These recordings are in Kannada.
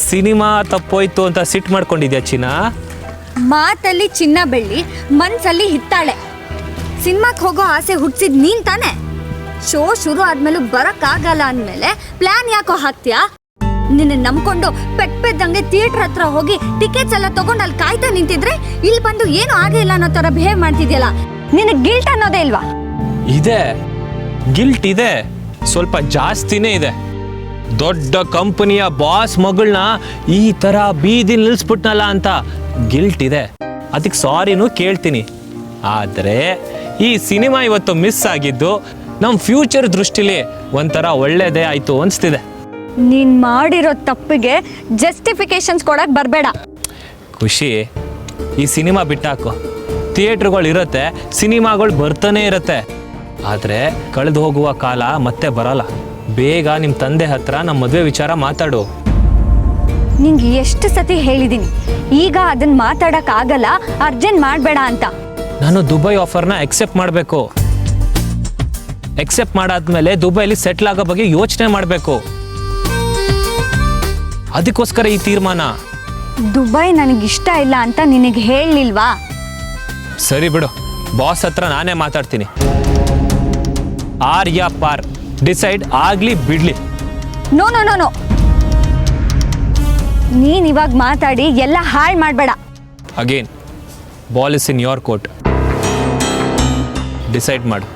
ಸಿನಿಮಾ ತಪ್ಪೋಯ್ತು ಅಂತ ಸಿಟ್ಟು ಮಾಡ್ಕೊಂಡಿದ್ಯಾ ಚಿನ್ನ? ಮಾತಲ್ಲಿ ಚಿನ್ನ ಬೆಳ್ಳಿ, ಮನ್ಸಲ್ಲಿ ಹಿತ್ತಾಳೆ. ಸಿನಿಮಾಕ್ಕೆ ಹೋಗೋ ಆಸೆ ಹುಟ್ಟಿಸಿದ್ ನೀನ್ ತಾನೆ. ಶೋ ಶುರು ಆದ್ಮೇಲೂ ಬರಕ್ಕಾಗಲ್ಲ ಅಂದ್ಮೇಲೆ ಪ್ಲಾನ್ ಯಾಕೋ ಹಾಕ್ತೀಯಾ? ನಿನ್ನ ನಂಬ್ಕೊಂಡು ಪೆದ್ದಂಗೆ ಥಿಯೇಟರ್ ಹತ್ರ ಹೋಗಿ ಟಿಕೆಟ್ಸ್ ಎಲ್ಲ ತಗೊಂಡು ಅಲ್ಲಿ ಕಾಯ್ತಾ ನಿಂತಿದ್ರೆ ಇಲ್ಲಿ ಬಂದು ಏನು ಆಗೇ ಇಲ್ಲ ಅನ್ನೋ ತರ ಬಿಹೇವ್ ಮಾಡ್ತಿದ್ಯಲ್ಲ. ನಿನಗೆ ಗಿಲ್ಟ್ ಅನ್ನೋದೇ ಇಲ್ವಾ? ಇದೆ, ಗಿಲ್ಟ್ ಇದೆ, ಸ್ವಲ್ಪ ಜಾಸ್ತಿನೇ ಇದೆ. ದೊಡ್ಡ ಕಂಪನಿಯ ಬಾಸ್ ಮಗಳನ್ನ ಈ ತರ ಬೀದಿ ನಿಲ್ಸ್ಬಿಟ್ನಲ್ಲ ಅಂತ ಗಿಲ್ಟ್ ಇದೆ. ಅದಕ್ಕೆ ಸಾರಿನೂ ಕೇಳ್ತೀನಿ. ಆದರೆ ಈ ಸಿನಿಮಾ ಇವತ್ತು ಮಿಸ್ ಆಗಿದ್ದು ನಮ್ಮ ಫ್ಯೂಚರ್ ದೃಷ್ಟಿಲಿ ಒಂಥರ ಒಳ್ಳೇದೇ ಆಯ್ತು ಅನಿಸ್ತಿದೆ. ನೀನ್ ಮಾಡಿರೋ ತಪ್ಪಿಗೆ ಜಸ್ಟಿಫಿಕೇಶನ್ಸ್ ಕೊಡಕ್ ಬರಬೇಡ. ಖುಷಿ, ಈ ಸಿನಿಮಾ ಬಿಟ್ಟಾಕು. ಥಿಯೇಟ್ರುಗಳು ಇರುತ್ತೆ, ಸಿನಿಮಾಗಳು ಬರ್ತಾನೆ ಇರುತ್ತೆ. ಆದರೆ ಕಳೆದು ಹೋಗುವ ಕಾಲ ಮತ್ತೆ ಬರಲ್ಲ. ಬೇಗ ನಿಮ್ಮ ತಂದೆ ಹತ್ರ ನಮ್ಮ ಮದುವೆ ವಿಚಾರ ಮಾತಾಡು. ನಿಂಗೆ ಎಷ್ಟು ಸತಿ ಹೇಳಿದ್ದೀನಿ ಈಗ ಅದನ್ನ ಮಾತಾಡಕ್ ಆಗಲ್ಲ, ಅರ್ಜೆಂಟ್ ಮಾಡಬೇಡ ಅಂತ. ನಾನು ದುಬೈ ಆಫರ್ನ ಎಕ್ಸೆಪ್ಟ್ ಮಾಡಬೇಕು. ಎಕ್ಸೆಪ್ಟ್ ಮಾಡಾದ್ಮೇಲೆ ದುಬೈಲಿ ಸೆಟ್ಲ್ ಆಗೋ ಬಗ್ಗೆ ಯೋಚನೆ ಮಾಡಬೇಕು. ಅದಕ್ಕೋಸ್ಕರ ಈ ತೀರ್ಮಾನ. ದುಬೈ ನನಗಿಷ್ಟ ಇಲ್ಲ ಅಂತ ನಿನಗೆ ಹೇಳಲಿಲ್ವಾ? ಸರಿ ಬಿಡು, ಬಾಸ್ ಹತ್ರ ನಾನೇ ಮಾತಾಡ್ತೀನಿ. ಆರ್ ಯಾ ಪಾರ್ ಡಿಸೈಡ್ ಆಗ್ಲಿ ಬಿಡ್ಲಿ. ನೋ ನೋ ನೋ ನೋ, ನೀನ್ ಇವಾಗ ಮಾತಾಡಿ ಎಲ್ಲ ಹಾಳು ಮಾಡಬೇಡ. Again ball is in your court. Decide ಮಾಡು.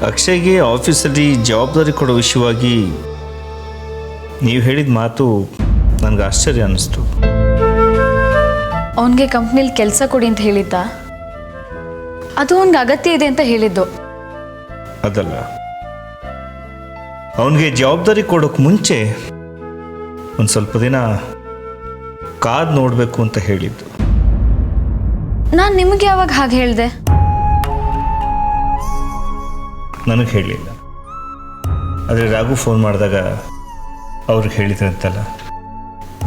ಅಕ್ಷಯ್ಗೆ ಆಫೀಸಲ್ಲಿ ಜವಾಬ್ದಾರಿ ಕೊಡೋ ವಿಷಯವಾಗಿ ನೀವು ಹೇಳಿದ ಮಾತು ನನಗೆ ಆಶ್ಚರ್ಯ ಅನ್ನಿಸ್ತು. ಅವನಿಗೆ ಕಂಪ್ನಿಲಿ ಕೆಲಸ ಕೊಡಿ ಅಂತ ಹೇಳಿದ್ದ? ಅದು ಅವನಿಗೆ ಅಗತ್ಯ ಇದೆ ಅಂತ ಹೇಳಿದ್ದು ಅದಲ್ಲ, ಅವನಿಗೆ ಜವಾಬ್ದಾರಿ ಕೊಡೋಕ್ಕೆ ಮುಂಚೆ ಒಂದು ಸ್ವಲ್ಪ ದಿನ ಕಾದು ನೋಡಬೇಕು ಅಂತ ಹೇಳಿದ್ದು. ನಾನು ನಿಮಗೆ ಯಾವಾಗ ಹಾಗೆ ಹೇಳಿದೆ? ನನಗೆ ಹೇಳಲಿಲ್ಲ, ಆದರೆ ರಾಘು ಫೋನ್ ಮಾಡಿದಾಗ ಅವ್ರಿಗೆ ಹೇಳಿದ್ರಂತಲ್ಲ.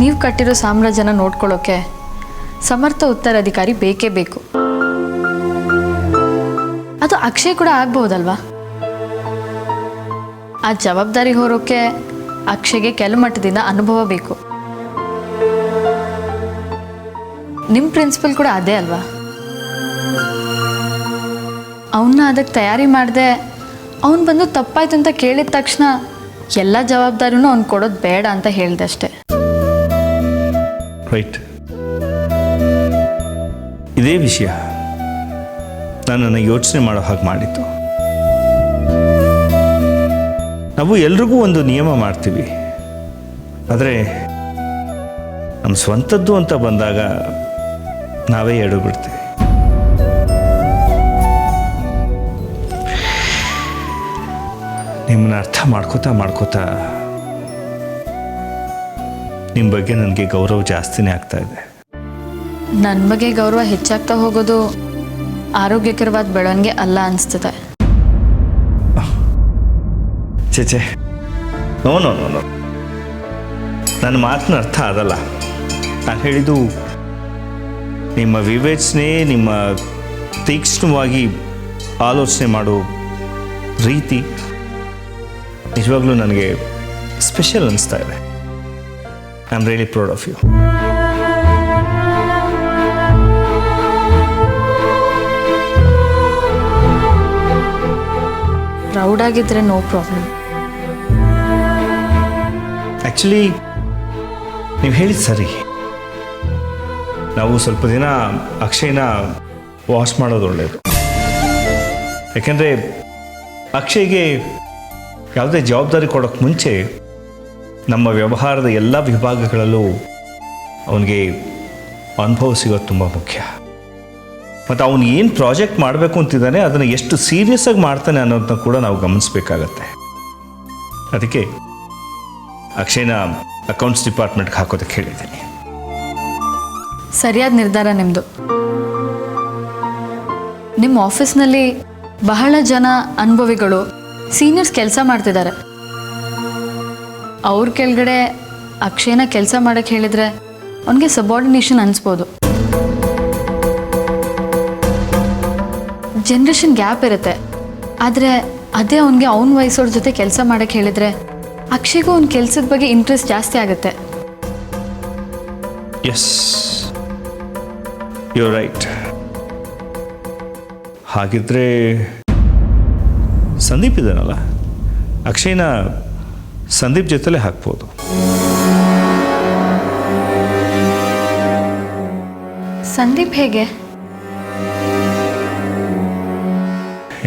ನೀವು ಕಟ್ಟಿರೋ ಸಾಮ್ರಾಜ್ಯನ ನೋಡ್ಕೊಳ್ಳೋಕೆ ಸಮರ್ಥ ಉತ್ತರಾಧಿಕಾರಿ ಬೇಕೇ ಬೇಕು. ಅದು ಅಕ್ಷಯ್ ಕೂಡ ಆಗ್ಬಹುದಲ್ವಾ? ಆ ಜವಾಬ್ದಾರಿ ಹೊರೋಕೆ ಅಕ್ಷಯ್ಗೆ ಕೆಲವು ಮಟ್ಟದಿಂದ ಅನುಭವ ಬೇಕು. ನಿಮ್ಮ ಪ್ರಿನ್ಸಿಪಲ್ ಕೂಡ ಅದೇ ಅಲ್ವಾ? ಅವನ್ನ ಅದಕ್ಕೆ ತಯಾರಿ ಮಾಡಿದೆ. ಅವನು ಬಂದು ತಪ್ಪಾಯ್ತು ಅಂತ ಕೇಳಿದ ತಕ್ಷಣ ಎಲ್ಲ ಜವಾಬ್ದಾರಿನೂ ಅವ್ನು ಕೊಡೋದು ಬೇಡ ಅಂತ ಹೇಳಿದೆ ಅಷ್ಟೆ. ರೈಟ್, ಇದೇ ವಿಷಯ ನನ್ನನ್ನು ಯೋಚನೆ ಮಾಡೋ ಹಾಗೆ ಮಾಡಿತ್ತು. ನಾವು ಎಲ್ರಿಗೂ ಒಂದು ನಿಯಮ ಮಾಡ್ತೀವಿ, ಆದರೆ ನಮ್ಮ ಸ್ವಂತದ್ದು ಅಂತ ಬಂದಾಗ ನಾವೇ ಎಡು ಬಿಡ್ತೀವಿ. ನಿಮ್ಮನ್ನ ಅರ್ಥ ಮಾಡ್ಕೋತಾ ನಿಮ್ಮ ಬಗ್ಗೆ ನನಗೆ ಗೌರವ ಜಾಸ್ತಿನೇ ಆಗ್ತಾ ಇದೆ. ನನ್ನ ಬಗ್ಗೆ ಗೌರವ ಹೆಚ್ಚಾಗ್ತಾ ಹೋಗೋದು ಆರೋಗ್ಯಕರವಾದ ಬೆಳವಣಿಗೆ ಅಲ್ಲ ಅನಿಸ್ತದೆ. ಚೇಚೆ, ನೋ ನೋ ನೋ ನೋ, ನನ್ನ ಮಾತಿನ ಅರ್ಥ ಅದಲ್ಲ. ನಾನು ಹೇಳಿದ್ದು ನಿಮ್ಮ ವಿವೇಚನೆ, ನಿಮ್ಮ ತೀಕ್ಷ್ಣವಾಗಿ ಆಲೋಚನೆ ಮಾಡೋ ರೀತಿ ನಿಜವಾಗ್ಲೂ ನನಗೆ ಸ್ಪೆಷಲ್ ಅನಿಸ್ತಾ ಇದೆ. I am really proud of you. Proud ಆಗಿದ್ರೆ ನೋ ಪ್ರಾಬ್ಲಮ್. ಆ್ಯಕ್ಚುಲಿ ನೀವು ಹೇಳಿದ ಸರಿ. ನಾವು ಸ್ವಲ್ಪ ದಿನ ಅಕ್ಷಯ್ನ ವಾಶ್ ಮಾಡೋದು ಒಳ್ಳೆಯದು. ಯಾಕೆಂದರೆ ಅಕ್ಷಯ್ಗೆ ಯಾವುದೇ ಜವಾಬ್ದಾರಿ ಕೊಡೋಕ್ಕೆ ಮುಂಚೆ ನಮ್ಮ ವ್ಯವಹಾರದ ಎಲ್ಲ ವಿಭಾಗಗಳಲ್ಲೂ ಅವನಿಗೆ ಅನುಭವ ಸಿಗೋದು ತುಂಬ ಮುಖ್ಯ. ಮತ್ತು ಅವನು ಏನು ಪ್ರಾಜೆಕ್ಟ್ ಮಾಡಬೇಕು ಅಂತಿದ್ದಾನೆ ಅದನ್ನು ಎಷ್ಟು ಸೀರಿಯಸ್ ಆಗಿ ಮಾಡ್ತಾನೆ ಅನ್ನೋದನ್ನ ಕೂಡ ನಾವು ಗಮನಿಸಬೇಕಾಗತ್ತೆ. ಅದಕ್ಕೆ ಅಕ್ಷಯ್ನ ಅಕೌಂಟ್ಸ್ ಡಿಪಾರ್ಟ್ಮೆಂಟ್ಗೆ ಹಾಕೋದಕ್ಕೆ ಹೇಳಿದ್ದೀನಿ. ಸರಿಯಾದ ನಿರ್ಧಾರ ನಿಮ್ಮದು. ನಿಮ್ಮ ಆಫೀಸ್ನಲ್ಲಿ ಬಹಳ ಜನ ಅನುಭವಿಗಳು ಸೀನಿಯರ್ಸ್ ಕೆಲಸ ಮಾಡ್ತಿದ್ದಾರೆ. ಅವ್ರ ಕೆಳಗಡೆ ಅಕ್ಷಯ್ನ ಕೆಲಸ ಮಾಡೋಕ್ಕೆ ಹೇಳಿದರೆ ಅವನಿಗೆ ಸಬಾರ್ಡಿನೇಷನ್ ಅನಿಸ್ಬೋದು. ಜನ್ರೇಷನ್ ಗ್ಯಾಪ್ ಇರುತ್ತೆ. ಆದರೆ ಅದೇ ಅವನಿಗೆ ಅವನ ವಯಸ್ಸೋರ ಜೊತೆ ಕೆಲಸ ಮಾಡೋಕ್ಕೆ ಹೇಳಿದರೆ ಅಕ್ಷಯ್ಗೂ ಅವ್ನ ಕೆಲಸದ ಬಗ್ಗೆ ಇಂಟ್ರೆಸ್ಟ್ ಜಾಸ್ತಿ ಆಗುತ್ತೆ. Yes, you right. ಹಾಗಿದ್ರೆ ಸಂದೀಪ್ ಇದ್ದಾನಲ್ಲ, ಅಕ್ಷಯ್ನ ಸಂದೀಪ್ ಜೊತೆಲೇ ಹಾಕ್ಬೋದು. ಸಂದೀಪ್ ಹೇಗೆ?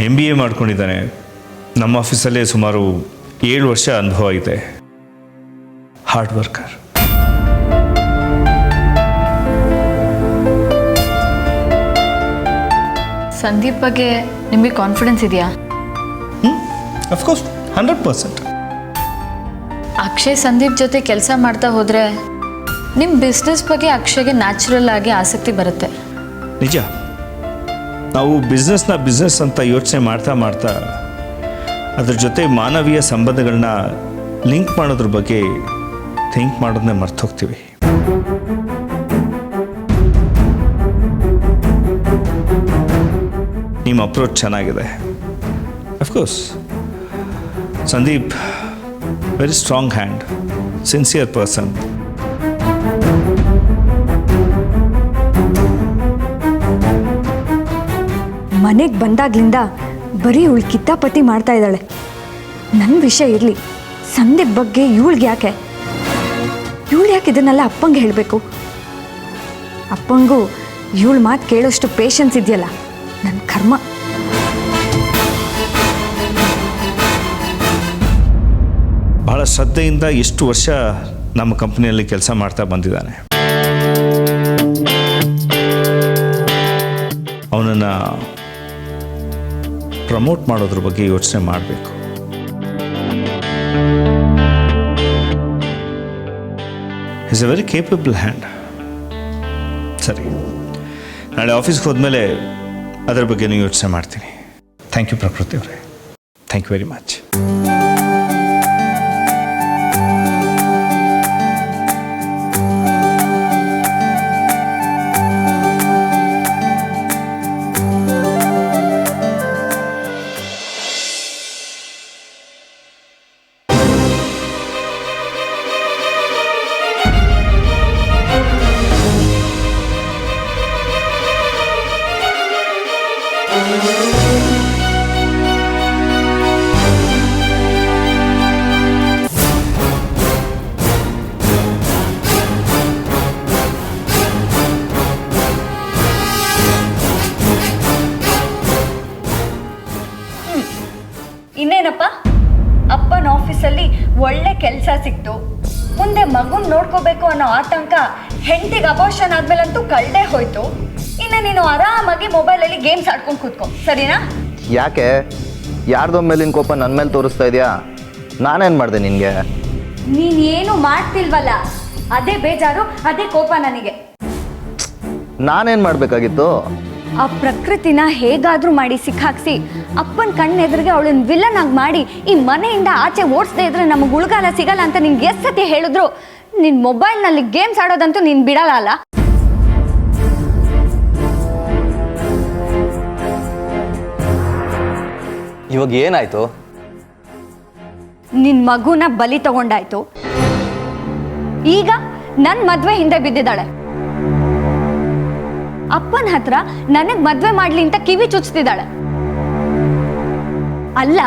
MBA ಮಾಡ್ಕೊಂಡಿದ್ದಾನೆ. ನಮ್ಮ ಆಫೀಸಲ್ಲೇ ಸುಮಾರು 7 ವರ್ಷ ಅನುಭವ ಇದೆ. Hard worker. ಸಂದೀಪ್ ಬಗ್ಗೆ ನಿಮಗೆ ಕಾನ್ಫಿಡೆನ್ಸ್ ಇದೆಯಾ? ಅಫ್ಕೋರ್ಸ್, 100%. ಅಕ್ಷಯ್ ಸಂದೀಪ್ ಜೊತೆ ಕೆಲಸ ಮಾಡ್ತಾ ಹೋದರೆ ನಿಮ್ಮ ಬಿಸ್ನೆಸ್ ಬಗ್ಗೆ ಅಕ್ಷಯ್ಗೆ ನ್ಯಾಚುರಲ್ ಆಗಿ ಆಸಕ್ತಿ ಬರುತ್ತೆ. ನಿಜ. ನಾವು ಬಿಸ್ನೆಸ್ ಅಂತ ಯೋಚನೆ ಮಾಡ್ತಾ ಮಾಡ್ತಾ ಅದ್ರ ಜೊತೆ ಮಾನವೀಯ ಸಂಬಂಧಗಳನ್ನ ಲಿಂಕ್ ಮಾಡೋದ್ರ ಬಗ್ಗೆ ಥಿಂಕ್ ಮಾಡೋದನ್ನೇ ಮರ್ತು ಹೋಗ್ತೀವಿ. ನಿಮ್ಮ ಅಪ್ರೋಚ್ ಚೆನ್ನಾಗಿದೆ. Of course Sandeep very strong hand, sincere person. ಮನೆಗೆ ಬಂದಾಗ್ಲಿಂದ ಬರೀ ಇವಳು ಕಿತ್ತಾಪತಿ ಮಾಡ್ತಾ ಇದ್ದಾಳೆ. ನನ್ನ ವಿಷಯ ಇರಲಿ, ಸಂದೀಪ್ ಬಗ್ಗೆ ಇವಳು ಯಾಕೆ ಇದನ್ನೆಲ್ಲ ಅಪ್ಪಂಗೆ ಹೇಳಬೇಕು? ಅಪ್ಪಂಗೂ ಇವಳು ಮಾತು ಕೇಳೋಷ್ಟು ಪೇಷನ್ಸ್ ಇದೆಯಲ್ಲ, ನನ್ನ ಕರ್ಮ. ಬಹಳ ಶ್ರದ್ಧೆಯಿಂದ ಎಷ್ಟು ವರ್ಷ ನಮ್ಮ ಕಂಪ್ನಿಯಲ್ಲಿ ಕೆಲಸ ಮಾಡ್ತಾ ಬಂದಿದ್ದಾನೆ. ಅವನನ್ನು ಪ್ರಮೋಟ್ ಮಾಡೋದ್ರ ಬಗ್ಗೆ ಯೋಚನೆ ಮಾಡಬೇಕು. Is A very capable hand. ಸರಿ, ನಾಳೆ ಆಫೀಸ್ಗೆ ಹೋದ್ಮೇಲೆ ಅದರ ಬಗ್ಗೆನೂ ಯೋಚನೆ ಮಾಡ್ತೀನಿ. ಥ್ಯಾಂಕ್ ಯು ಪ್ರಕೃತಿ ಅವರೇ, ಥ್ಯಾಂಕ್ ಯು ವೆರಿ ಮಚ್. ಇನ್ನೇನಪ್ಪ, ಅಪ್ಪನ ಆಫೀಸಲ್ಲಿ ಒಳ್ಳೆ ಕೆಲಸ ಸಿಕ್ತು, ಮುಂದೆ ಮಗುನ್ ನೋಡ್ಕೋಬೇಕು ಅನ್ನೋ ಆತಂಕ ಹೆಂಡತಿಗೆ ಅಬೋಷನ್ ಆದ್ಮೇಲಂತೂ ಕಳ್ದೇ ಹೋಯ್ತು. ಇನ್ನು ನೀನು ಆರಾಮಾಗಿ ಮೊಬೈಲಲ್ಲಿ ಗೇಮ್ಸ್ ಆಡ್ಕೊಂಡು ಕೂತ್ಕೋ, ಸರಿನಾ? ಯಾಕೆ ಯಾರ್ದೋ ಮೇಲಿನ ಕೋಪ ನನ್ನ ಮೇಲೆ ತೋರಿಸ್ತಾ ಇದೆಯಾ? ನಾನೇನು ಮಾಡಿದೆ ನಿನಗೆ? ನೀನೇನು ಮಾಡ್ತಿಲ್ವಲ್ಲ, ಅದೇ ಬೇಜಾರು, ಅದೇ ಕೋಪ ನನಗೆ. ನಾನೇನು ಮಾಡಬೇಕಾಗಿತ್ತು? ಆ ಪ್ರಕೃತಿನ ಹೇಗಾದ್ರೂ ಮಾಡಿ ಸಿಕ್ಕಾಕ್ಸಿ ಅಪ್ಪನ ಕಣ್ಣೆದುರಿಗೆ ಅವಳನ್ನ ವಿಲನ್ ಆಗಿ ಮಾಡಿ ಈ ಮನೆಯಿಂದ ಆಚೆ ಓಡಿಸದೇ ಇದ್ರೆ ನಮಗೆ ಉಳ್ಗಾಲ ಸಿಗಲ್ಲ ಅಂತ ನಿನ್ಗೆ ಎಷ್ಟು ಸತಿ ಹೇಳಿದ್ರು, ನಿನ್ನ ಮೊಬೈಲ್ನಲ್ಲಿ ಗೇಮ್ಸ್ ಆಡೋದಂತೂ ನೀನು ಬಿಡಲ್ಲ ಅಲ್ಲ? ಇವಾಗ ಏನಾಯ್ತು? ನಿನ್ನ ಮಗುನ ಬಲಿ ತಗೊಂಡಾಯ್ತು. ಈಗ ನನ್ನ ಮದ್ವೆ ಹಿಂದೆ ಬಿದ್ದಿದ್ದಾಳೆ. ಅಪ್ಪನ ಹತ್ರ ನನಗ್ ಮದ್ವೆ ಮಾಡ್ಲಿ ಅಂತ ಕಿವಿ ಚುಚ್ತಿದ್ದಾಳೆ. ಅಲ್ಲ,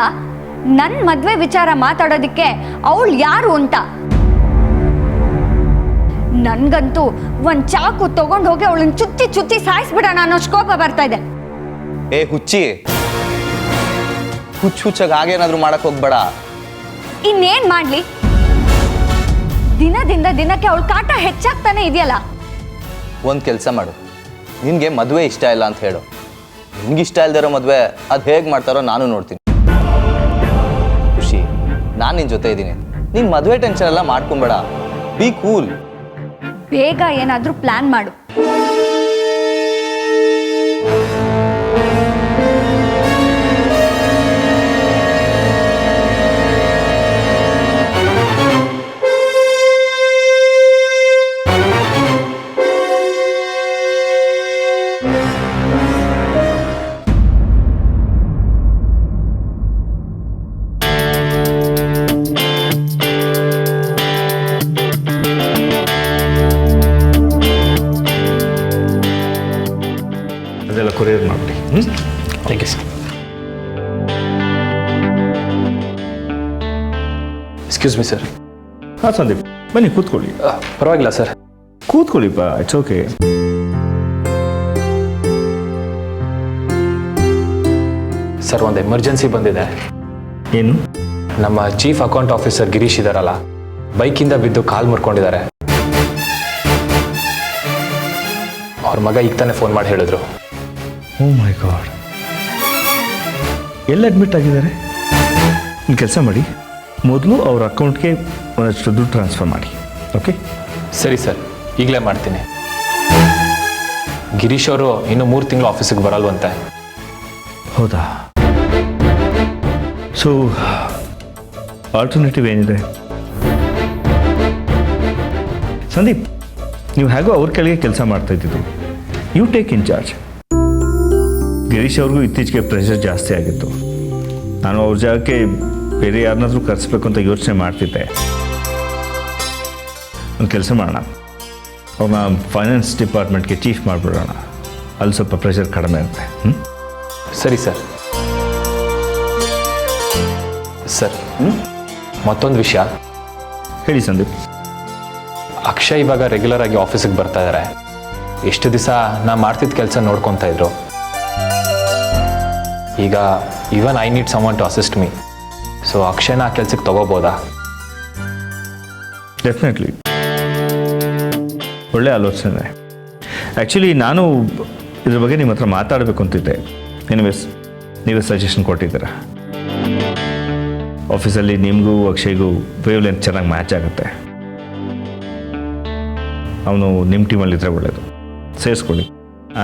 ನನ್ನ ಮದ್ವೆ ವಿಚಾರ ಮಾತಾಡೋದಿಕ್ಕೆ ಅವಳು ಯಾರು ಅಂತ. ನನ್ಗಂತೂ ಒಂದ್ ಚಾಕು ತಗೊಂಡು ಹೋಗಿ ಅವಳನ್ನ ಚುತ್ತಿ ಚುತ್ತಿ ಸಾಯಿಸ್ಬಿಡೋಣ ಅನ್ನೋ ಕೋಪ ಬರ್ತಾ ಇದೆ. ಏ ಹುಚ್ಚಿ, ಹುಚ್ಚಾಗ ಹಾಗೇನಾದ್ರೂ ಮಾಡಕ್ ಹೋಗ್ಬೇಡ. ಇನ್ನೇನ್ ಮಾಡ್ಲಿ, ದಿನದಿಂದ ದಿನಕ್ಕೆ ಅವಳ ಕಾಟ ಹೆಚ್ಚಾಗ್ತಾನೆ ಇದೆಯಲ್ಲ. ಒಂದು ಕೆಲಸ ಮಾಡು, ನಿನಗೆ ಮದುವೆ ಇಷ್ಟ ಇಲ್ಲ ಅಂತ ಹೇಳು. ನಿನ್ಗೆ ಇಷ್ಟ ಇಲ್ದಿರೋ ಮದುವೆ ಅದು ಹೇಗೆ ಮಾಡ್ತಾರೋ ನಾನು ನೋಡ್ತೀನಿ. ಖುಷಿ, ನಾನು ನಿನ್ನ ಜೊತೆ ಇದ್ದೀನಿ. ನೀನು ಮದುವೆ ಟೆನ್ಷನ್ ಎಲ್ಲ ಮಾಡ್ಕೊಂಬೇಡ. B cool. ಬೇಗ ಏನಾದರೂ ಪ್ಲಾನ್ ಮಾಡು. ಅದೆಲ್ಲ ಕೊರಿಯರ್ ಮಾಡಿ. Thank you sir. Excuse me sir. ಹಾಂ ಸಂದೀಪ್, ಬನ್ನಿ ಕೂತ್ಕೊಳ್ಳಿ. ಪರವಾಗಿಲ್ಲ ಸರ್. ಕೂತ್ಕೊಳ್ಳಿಪ್ಪ, ಇಟ್ಸ್ ಓಕೆ. ಸರ್, ಒಂದು ಎಮರ್ಜೆನ್ಸಿ ಬಂದಿದೆ. ಏನು? ನಮ್ಮ ಚೀಫ್ ಅಕೌಂಟ್ ಆಫೀಸರ್ ಗಿರೀಶ್ ಇದ್ದಾರಲ್ಲ, ಬೈಕಿಂದ ಬಿದ್ದು ಕಾಲು ಮುರ್ಕೊಂಡಿದ್ದಾರೆ. ಅವ್ರ ಮಗ ಈಗ ತಾನೇ ಫೋನ್ ಮಾಡಿ ಹೇಳಿದ್ರು. ಓ ಮೈ ಗಾಡ್, ಎಲ್ಲ ಅಡ್ಮಿಟ್ ಆಗಿದ್ದಾರೆ? ಒಂದು ಕೆಲಸ ಮಾಡಿ, ಮೊದಲು ಅವ್ರ ಅಕೌಂಟ್ಗೆ ಒಂದಷ್ಟು ದುಡ್ಡು ಟ್ರಾನ್ಸ್ಫರ್ ಮಾಡಿ. ಓಕೆ? ಸರಿ ಸರ್, ಈಗಲೇ ಮಾಡ್ತೀನಿ. ಗಿರೀಶ್ ಅವರು ಇನ್ನೂ 3 ತಿಂಗಳು ಆಫೀಸಿಗೆ ಬರಲ್ವಂತೆ. ಹೌದಾ? ಸೊ ಆಲ್ಟರ್ನೇಟಿವ್ ಏನಿದೆ? ಸಂದೀಪ್, ನೀವು ಹೇಗೋ ಅವ್ರ ಕೆಳಗೆ ಕೆಲಸ ಮಾಡ್ತಾ ಇದ್ದಿದ್ದು, you take in charge. Girish ಅವ್ರಿಗೂ ಇತ್ತೀಚೆಗೆ ಪ್ರೆಷರ್ ಜಾಸ್ತಿ ಆಗಿತ್ತು. ನಾನು ಅವ್ರ ಜಾಗಕ್ಕೆ ಬೇರೆ ಯಾರನ್ನಾದ್ರೂ ಕರೆಸ್ಬೇಕು ಅಂತ ಯೋಚನೆ ಮಾಡ್ತಿದ್ದೆ. ಒಂದು ಕೆಲಸ ಮಾಡೋಣ, ಅವ್ರನ್ನ ಫೈನಾನ್ಸ್ ಡಿಪಾರ್ಟ್ಮೆಂಟ್ಗೆ ಚೀಫ್ ಮಾಡಿಬಿಡೋಣ. ಅಲ್ಲಿ ಸ್ವಲ್ಪ ಪ್ರೆಷರ್ ಕಡಿಮೆ ಇರುತ್ತೆ. ಸರಿ ಸರ್. ಸರ್, ಮತ್ತೊಂದು ವಿಷಯ. ಹೇಳಿ ಸಂದೀಪ್. ಅಕ್ಷಯ್ ಇವಾಗ ರೆಗ್ಯುಲರ್ ಆಗಿ ಆಫೀಸಿಗೆ ಬರ್ತಾ ಇದ್ದಾರೆ. ಎಷ್ಟು ದಿವಸ ನಾ ಮಾಡ್ತಿದ್ದ ಕೆಲಸ ನೋಡ್ಕೊತಾ ಇದ್ರು. ಈಗ even I need someone to assist me. So ಅಕ್ಷಯ್ನ ಆ ಕೆಲ್ಸಕ್ಕೆ ತಗೋಬೋದಾ? ಡೆಫಿನೆಟ್ಲಿ, ಒಳ್ಳೆ ಆಲೋಚನೆ. ಆ್ಯಕ್ಚುಲಿ ನಾನು ಇದ್ರ ಬಗ್ಗೆ ನಿಮ್ಮ ಹತ್ರ ಮಾತಾಡಬೇಕು ಅಂತಿದ್ದೆ. ಎನಿವೇಸ್, ನೀವೇ ಸಜೆಷನ್ ಕೊಟ್ಟಿದ್ದೀರ. ಆಫೀಸಲ್ಲಿ ನಿಮಗೂ ಅಕ್ಷಯ್ಗೂ ವೇವ್ ಲೆಂತ್ ಚೆನ್ನಾಗಿ ಮ್ಯಾಚ್ ಆಗುತ್ತೆ. ಅವನು ನಿಮ್ಮ ಟೀಮಲ್ಲಿದ್ದರೆ ಒಳ್ಳೆಯದು. ಸೇರಿಸ್ಕೊಳ್ಳಿ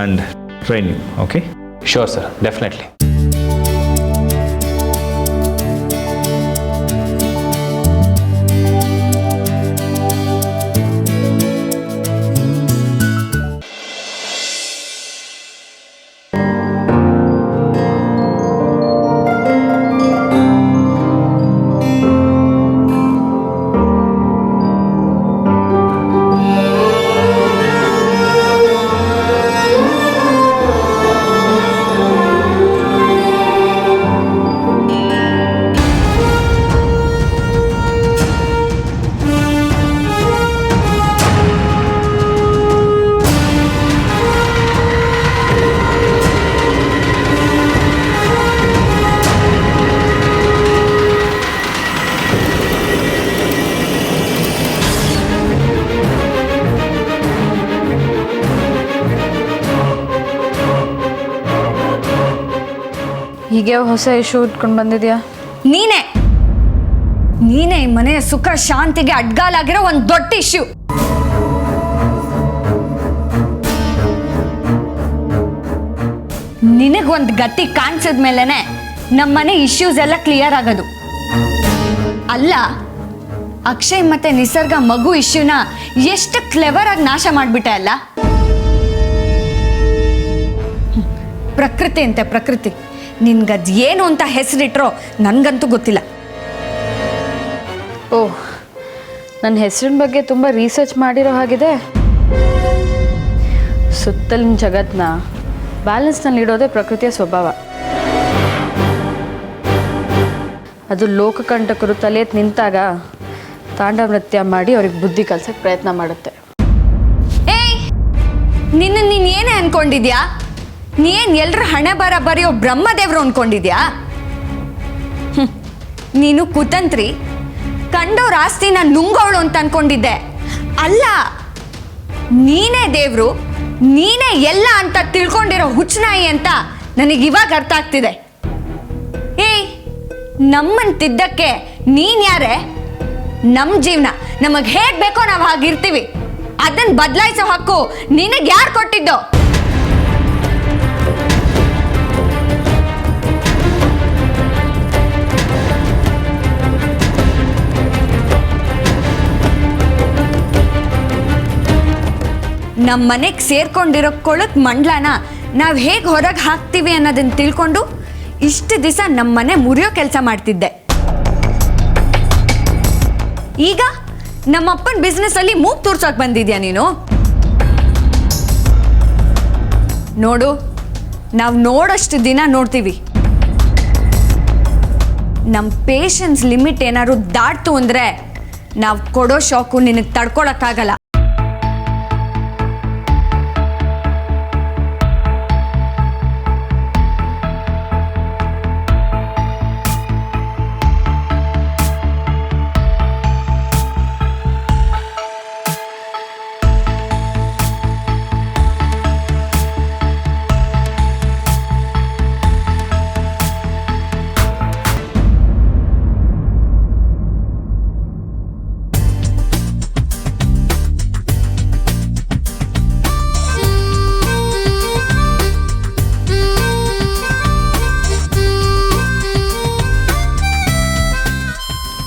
and train you. Okay? Sure sir, definitely. ಹೀಗೆ ಹೊಸ ಇಶ್ಯೂ ಇಟ್ಕೊಂಡು ಬಂದಿದ್ಯಾ? ನೀನೇ ಈ ಮನೆಯ ಸುಖ ಶಾಂತಿಗೆ ಅಡ್ಗಾಲಾಗಿರೋ ಒಂದು ದೊಡ್ಡ ಇಶ್ಯೂ. ನಿನಗೊಂದು ಗತಿ ಕಾಣಿಸಿದ ಮೇಲೆನೆ ನಮ್ಮನೆ ಇಶ್ಯೂಸ್ ಎಲ್ಲ ಕ್ಲಿಯರ್ ಆಗೋದು. ಅಲ್ಲ, ಅಕ್ಷಯ್ ಮತ್ತೆ ನಿಸರ್ಗ ಮಗು ಇಶ್ಯೂನ ಎಷ್ಟು ಕ್ಲೆವರ್ ಆಗಿ ನಾಶ ಮಾಡ್ಬಿಟ್ಟೆ ಅಲ್ಲ. ಪ್ರಕೃತಿ ಅಂತೆ ಪ್ರಕೃತಿ. ನಿನ್ಗದ್ ಏನು ಅಂತ ಹೆಸರಿಟ್ರೋ ನನಗಂತೂ ಗೊತ್ತಿಲ್ಲ. ಓಹ್, ನನ್ನ ಹೆಸರಿನ ಬಗ್ಗೆ ತುಂಬ ರಿಸರ್ಚ್ ಮಾಡಿರೋ ಹಾಗಿದೆ. ಸುತ್ತಲಿನ ಜಗತ್ತನ್ನ ಬ್ಯಾಲೆನ್ಸ್ನಲ್ಲಿ ಇಡೋದೇ ಪ್ರಕೃತಿಯ ಸ್ವಭಾವ. ಅದು ಲೋಕಕಂಟಕರು ತಲೆ ಎತ್ತಿ ನಿಂತಾಗ ತಾಂಡವ ನೃತ್ಯ ಮಾಡಿ ಅವ್ರಿಗೆ ಬುದ್ಧಿ ಕಲ್ಸಕ್ಕೆ ಪ್ರಯತ್ನ ಮಾಡುತ್ತೆ. ಏಯ್, ನೀನು ಏನೇ ಅನ್ಕೊಂಡಿದ್ಯಾ? ನೀನ್ ಎಲ್ರ ಹಣೆ ಬರೆಯೋ ಬ್ರಹ್ಮದೇವ್ರು ಅನ್ಕೊಂಡಿದ್ಯಾ? ನೀನು ಕುತಂತ್ರಿ, ಕಂಡವ್ರ ಆಸ್ತಿನ ನುಂಗೋಳು ಅಂತ ಅನ್ಕೊಂಡಿದ್ದೆ. ಅಲ್ಲ, ನೀನೇ ದೇವ್ರು, ನೀನೇ ಎಲ್ಲ ಅಂತ ತಿಳ್ಕೊಂಡಿರೋ ಹುಚ್ಚನಾಯಿ ಅಂತ ನನಗೆ ಇವಾಗ ಅರ್ಥ ಆಗ್ತಿದೆ. ಏಯ್, ನಮ್ಮನ್ ತಿದ್ದಕ್ಕೆ ನೀನ್ ಯಾರೇ? ನಮ್ಮ ಜೀವನ ನಮಗ್ ಹೇಗ್ ಬೇಕೋ ನಾವು ಹಾಗಿರ್ತೀವಿ. ಅದನ್ನ ಬದಲಾಯಿಸೋ ಹಕ್ಕು ನಿನಗೆ ಯಾರು ಕೊಟ್ಟಿದ್ದು? ನಮ್ಮ ಮನೆಗೆ ಸೇರ್ಕೊಂಡಿರೋ ಕೊಳಕ್ ಮಂಡ್ಲನ ನಾವು ಹೇಗೆ ಹೊರಗೆ ಹಾಕ್ತೀವಿ ಅನ್ನೋದನ್ನ ತಿಳ್ಕೊಂಡು ಇಷ್ಟು ದಿವಸ ನಮ್ಮ ಮನೆ ಮುರಿಯೋ ಕೆಲಸ ಮಾಡ್ತಿದ್ದೆ. ಈಗ ನಮ್ಮಪ್ಪನ ಬಿಸ್ನೆಸ್ ಅಲ್ಲಿ ಮೂಗ್ ತೋರ್ಸೋಕೆ ಬಂದಿದ್ಯಾ ನೀನು? ನೋಡು, ನಾವು ನೋಡೋಷ್ಟು ದಿನ ನೋಡ್ತೀವಿ. ನಮ್ಮ ಪೇಷನ್ಸ್ ಲಿಮಿಟ್ ಏನಾದ್ರು ದಾಟ್ತು ಅಂದ್ರೆ ನಾವು ಕೊಡೋ ಶಾಕು ನಿನಗೆ ತಡ್ಕೊಳಕ್ಕಾಗಲ್ಲ.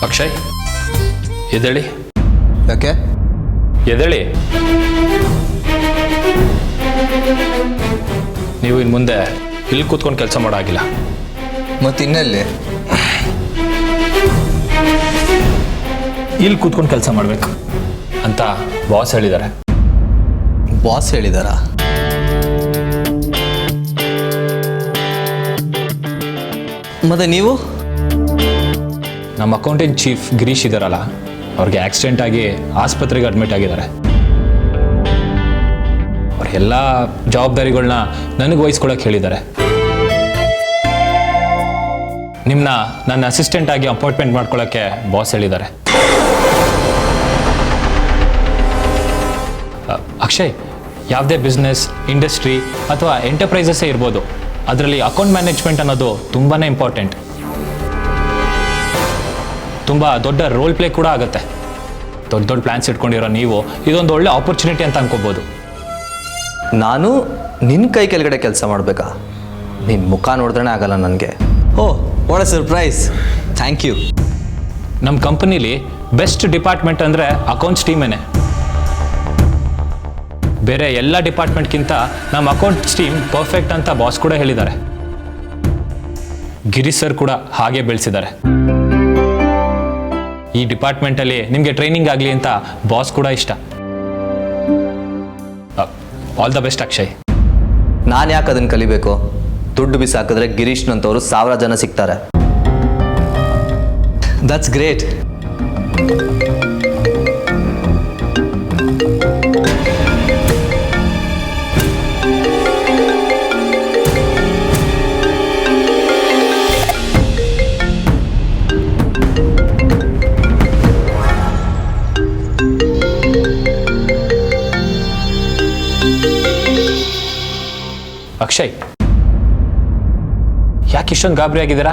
ಅಕ್ಷಯ್, ಎದ್ದೇಳಿ. ಯಾಕೆ? ಎದ್ದೇಳಿ. ನೀವು ಇನ್ನು ಮುಂದೆ ಇಲ್ಲಿ ಕೂತ್ಕೊಂಡು ಕೆಲಸ ಮಾಡೋಗಿಲ್ಲ. ಮತ್ತೆ ಇನ್ನೆಲ್ಲಿ? ಇಲ್ಲಿ ಕೂತ್ಕೊಂಡು ಕೆಲಸ ಮಾಡಬೇಕು ಅಂತ ಬಾಸ್ ಹೇಳಿದ್ದಾರೆ. ಬಾಸ್ ಹೇಳಿದಾರಾ? ಮತ್ತೆ ನೀವು? ನಮ್ಮ ಅಕೌಂಟೆಂಟ್ ಚೀಫ್ ಗಿರೀಶ್ ಇದ್ದಾರಲ್ಲ, ಅವ್ರಿಗೆ ಆಕ್ಸಿಡೆಂಟ್ ಆಗಿ ಆಸ್ಪತ್ರೆಗೆ ಅಡ್ಮಿಟ್ ಆಗಿದ್ದಾರೆ. ಅವ್ರ ಎಲ್ಲ ಜವಾಬ್ದಾರಿಗಳನ್ನ ನನಗೆ ವಹಿಸ್ಕೊಳಕ್ಕೆ ಹೇಳಿದ್ದಾರೆ. ನಿಮ್ಮನ್ನ ನನ್ನ ಅಸಿಸ್ಟೆಂಟ್ ಆಗಿ ಅಪಾಯಿಂಟ್ಮೆಂಟ್ ಮಾಡ್ಕೊಳ್ಳೋಕ್ಕೆ ಬಾಸ್ ಹೇಳಿದ್ದಾರೆ. ಅಕ್ಷಯ್, ಯಾವುದೇ ಬಿಸ್ನೆಸ್, ಇಂಡಸ್ಟ್ರಿ ಅಥವಾ ಎಂಟರ್ಪ್ರೈಸಸ್ಸೇ ಇರ್ಬೋದು, ಅದರಲ್ಲಿ ಅಕೌಂಟ್ ಮ್ಯಾನೇಜ್ಮೆಂಟ್ ಅನ್ನೋದು ತುಂಬಾ ಇಂಪಾರ್ಟೆಂಟ್. ತುಂಬ ದೊಡ್ಡ ರೋಲ್ ಪ್ಲೇ ಕೂಡ ಆಗುತ್ತೆ. ದೊಡ್ಡ ದೊಡ್ಡ ಪ್ಲ್ಯಾನ್ಸ್ ಇಟ್ಕೊಂಡಿರೋ ನೀವು ಇದೊಂದು ಒಳ್ಳೆ ಆಪರ್ಚುನಿಟಿ ಅಂತ ಅನ್ಕೋಬೋದು. ನಾನು ನಿನ್ನ ಕೈ ಕೆಳಗಡೆ ಕೆಲಸ ಮಾಡಬೇಕಾ? ನಿನ್ನ ಮುಖ ನೋಡಿದ್ರೆ ಆಗಲ್ಲ ನನಗೆ. Oh, what a surprise. Thank you. ನಮ್ಮ ಕಂಪನಿಲಿ ಬೆಸ್ಟ್ ಡಿಪಾರ್ಟ್ಮೆಂಟ್ ಅಂದರೆ ಅಕೌಂಟ್ಸ್ ಟೀಮೇನೆ. ಬೇರೆ ಎಲ್ಲ ಡಿಪಾರ್ಟ್ಮೆಂಟ್ಗಿಂತ ನಮ್ಮ ಅಕೌಂಟ್ಸ್ ಟೀಮ್ ಪರ್ಫೆಕ್ಟ್ ಅಂತ ಬಾಸ್ ಕೂಡ ಹೇಳಿದ್ದಾರೆ. ಗಿರೀಶ್ ಸರ್ ಕೂಡ ಹಾಗೆ ಬೆಳೆಸಿದ್ದಾರೆ. ಈ ಡಿಪಾರ್ಟ್ಮೆಂಟಲ್ಲಿ ನಿಮಗೆ ಟ್ರೈನಿಂಗ್ ಆಗಲಿ ಅಂತ ಬಾಸ್ ಕೂಡ ಇಷ್ಟ. All the best Akshay. ನಾನು ಯಾಕೆ ಅದನ್ನು ಕಲಿಬೇಕು? ದುಡ್ಡು ಬಿಸಾಕಿದ್ರೆ ಗಿರೀಶ್ನಂತವರು 1000 ಜನ ಸಿಗ್ತಾರೆ. That's great. ಅಕ್ಷಯ್, ಯಾಕೆ ಇಷ್ಟೊಂದು ಗಾಬರಿ ಆಗಿದ್ದೀರಾ?